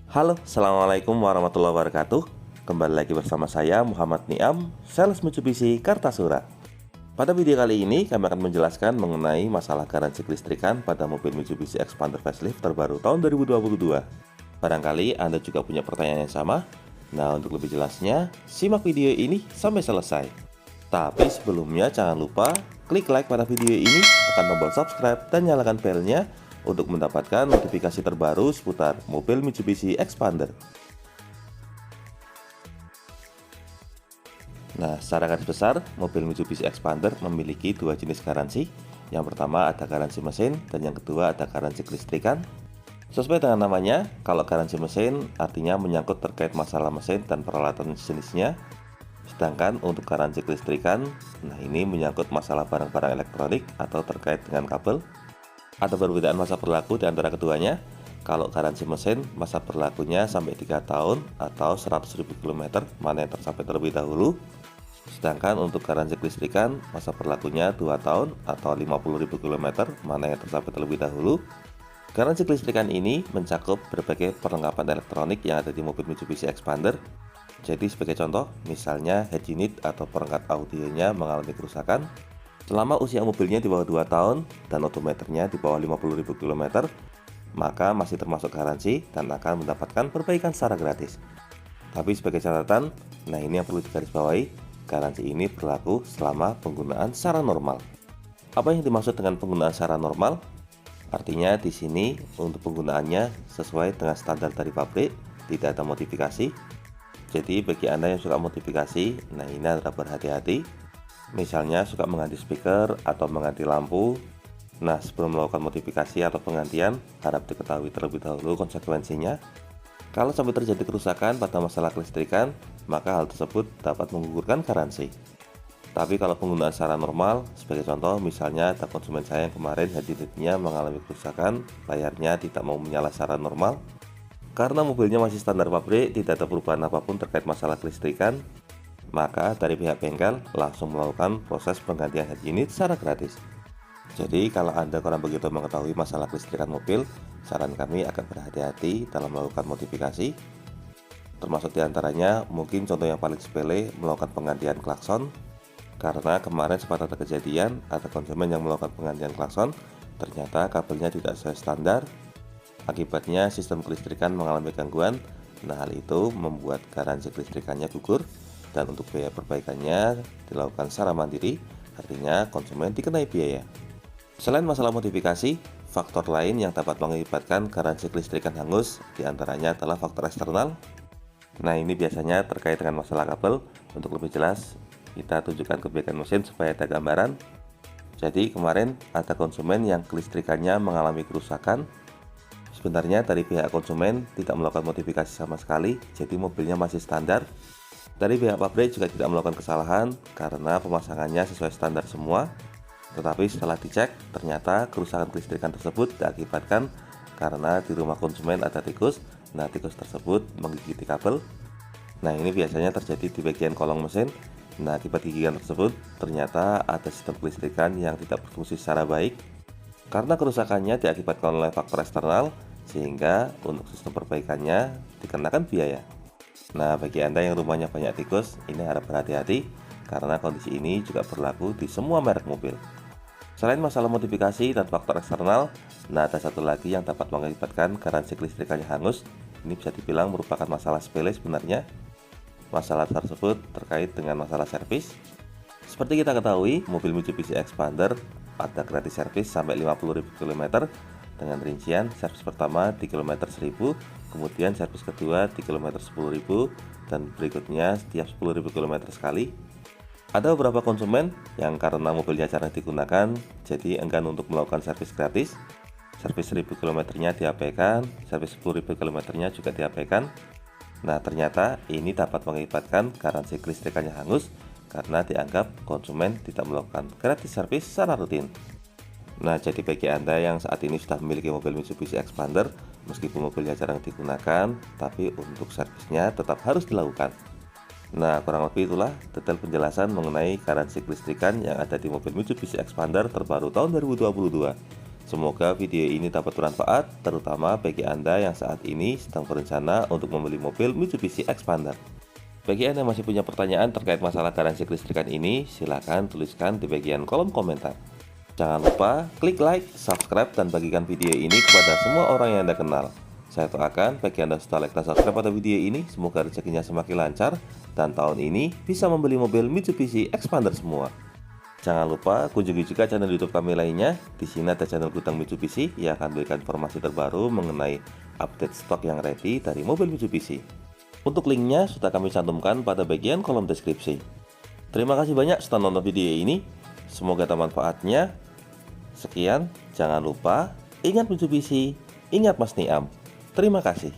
Halo, Assalamualaikum warahmatullahi wabarakatuh. Kembali lagi bersama saya Muhammad Niam, sales Mitsubishi Kartasura. Pada video kali ini kami akan menjelaskan mengenai masalah garansi kelistrikan pada mobil Mitsubishi Expander facelift terbaru tahun 2022. Barangkali Anda juga punya pertanyaan yang sama. Nah, untuk lebih jelasnya, simak video ini sampai selesai. Tapi sebelumnya jangan lupa klik like pada video ini, tekan tombol subscribe dan nyalakan belnya untuk mendapatkan notifikasi terbaru seputar mobil Mitsubishi Expander. Nah, secara garis besar, mobil Mitsubishi Expander memiliki dua jenis garansi. Yang pertama ada garansi mesin dan yang kedua ada garansi kelistrikan. Sesuai dengan namanya, kalau garansi mesin artinya menyangkut terkait masalah mesin dan peralatan jenisnya. Sedangkan untuk garansi kelistrikan, nah ini menyangkut masalah barang-barang elektronik atau terkait dengan kabel. Ada perbedaan masa berlaku di antara keduanya. Kalau garansi mesin, masa berlakunya sampai 3 tahun atau 100.000 km, mana yang tercapai terlebih dahulu. Sedangkan untuk garansi kelistrikan, masa berlakunya 2 tahun atau 50.000 km, mana yang tercapai terlebih dahulu. Garansi kelistrikan ini mencakup berbagai perlengkapan elektronik yang ada di mobil Mitsubishi Expander. Jadi sebagai contoh, misalnya head unit atau perangkat audionya mengalami kerusakan, selama usia mobilnya di bawah 2 tahun dan odometernya di bawah 50.000 km, maka masih termasuk garansi dan akan mendapatkan perbaikan secara gratis. Tapi sebagai catatan, nah ini yang perlu digarisbawahi, garansi ini berlaku selama penggunaan secara normal. Apa yang dimaksud dengan penggunaan secara normal? Artinya di sini untuk penggunaannya sesuai dengan standar dari pabrik, tidak ada modifikasi. Jadi bagi Anda yang suka modifikasi, nah ini adalah berhati-hati. Misalnya suka mengganti speaker atau mengganti lampu. Nah, sebelum melakukan modifikasi atau penggantian, harap diketahui terlebih dahulu konsekuensinya. Kalau sampai terjadi kerusakan pada masalah kelistrikan, maka hal tersebut dapat menggugurkan garansi. Tapi kalau penggunaan secara normal, sebagai contoh misalnya ada konsumen saya yang kemarin head unitnya mengalami kerusakan, layarnya tidak mau menyala secara normal. Karena mobilnya masih standar pabrik, tidak ada perubahan apapun terkait masalah kelistrikan, maka dari pihak bengkel langsung melakukan proses penggantian head unit secara gratis. Jadi kalau Anda kurang begitu mengetahui masalah kelistrikan mobil, saran kami akan berhati-hati dalam melakukan modifikasi. Termasuk diantaranya mungkin contoh yang paling sepele, melakukan penggantian klakson. Karena kemarin sempat ada kejadian, ada konsumen yang melakukan penggantian klakson, ternyata kabelnya tidak sesuai standar. Akibatnya sistem kelistrikan mengalami gangguan. Nah, hal itu membuat garansi kelistrikannya gugur. Dan untuk biaya perbaikannya dilakukan secara mandiri, artinya konsumen dikenai biaya. Selain masalah modifikasi, faktor lain yang dapat mengakibatkan garansi kelistrikan hangus diantaranya adalah faktor eksternal. Nah, ini biasanya terkait dengan masalah kabel. Untuk lebih jelas, kita tunjukkan ke bagian mesin supaya ada gambaran. Jadi kemarin ada konsumen yang kelistrikannya mengalami kerusakan. Sebenarnya dari pihak konsumen tidak melakukan modifikasi sama sekali, jadi mobilnya masih standar. Dari pihak pabrik juga tidak melakukan kesalahan karena pemasangannya sesuai standar semua. Tetapi setelah dicek, ternyata kerusakan kelistrikan tersebut diakibatkan karena di rumah konsumen ada tikus. Nah, tikus tersebut menggigiti kabel. Nah, ini biasanya terjadi di bagian kolong mesin. Nah, akibat gigitan tersebut, ternyata ada sistem kelistrikan yang tidak berfungsi secara baik. Karena kerusakannya diakibatkan oleh faktor eksternal, sehingga untuk sistem perbaikannya dikenakan biaya. Nah, bagi Anda yang rumahnya banyak tikus, ini harap berhati-hati karena kondisi ini juga berlaku di semua merek mobil. Selain masalah modifikasi dan faktor eksternal, nah ada satu lagi yang dapat mengakibatkan garansi kelistrikannya hangus. Ini bisa dibilang merupakan masalah sepele sebenarnya. Masalah tersebut terkait dengan masalah servis. Seperti kita ketahui, mobil Mitsubishi Expander ada gratis servis sampai 50.000 km dengan rincian servis pertama di kilometer 1000, kemudian servis kedua di kilometer 10.000, dan berikutnya setiap 10.000 km sekali. Ada beberapa konsumen yang karena mobilnya jarang digunakan, jadi enggan untuk melakukan servis gratis. Servis 1000 km-nya diabaikan, servis 10.000 km-nya juga diabaikan. Nah, ternyata ini dapat mengakibatkan garansi kelistrikannya hangus karena dianggap konsumen tidak melakukan gratis servis secara rutin. Nah, jadi bagi Anda yang saat ini sudah memiliki mobil Mitsubishi Expander, meskipun mobilnya jarang digunakan, tapi untuk servisnya tetap harus dilakukan. Nah, kurang lebih itulah detail penjelasan mengenai garansi kelistrikan yang ada di mobil Mitsubishi Expander terbaru tahun 2022. Semoga video ini dapat bermanfaat, terutama bagi Anda yang saat ini sedang berencana untuk membeli mobil Mitsubishi Expander. Bagi Anda yang masih punya pertanyaan terkait masalah garansi kelistrikan ini, silakan tuliskan di bagian kolom komentar. Jangan lupa klik like, subscribe, dan bagikan video ini kepada semua orang yang Anda kenal. Saya doakan bagi Anda sudah like dan subscribe pada video ini, semoga rezekinya semakin lancar dan tahun ini bisa membeli mobil Mitsubishi Expander semua. Jangan lupa kunjungi juga channel YouTube kami lainnya. Di sini ada channel Gudang Mitsubishi yang akan memberikan informasi terbaru mengenai update stok yang ready dari mobil Mitsubishi. Untuk linknya sudah kami cantumkan pada bagian kolom deskripsi. Terima kasih banyak sudah nonton video ini. Semoga ada manfaatnya. Sekian, jangan lupa ingat Mitsubishi, ingat Mas Niam. Terima kasih.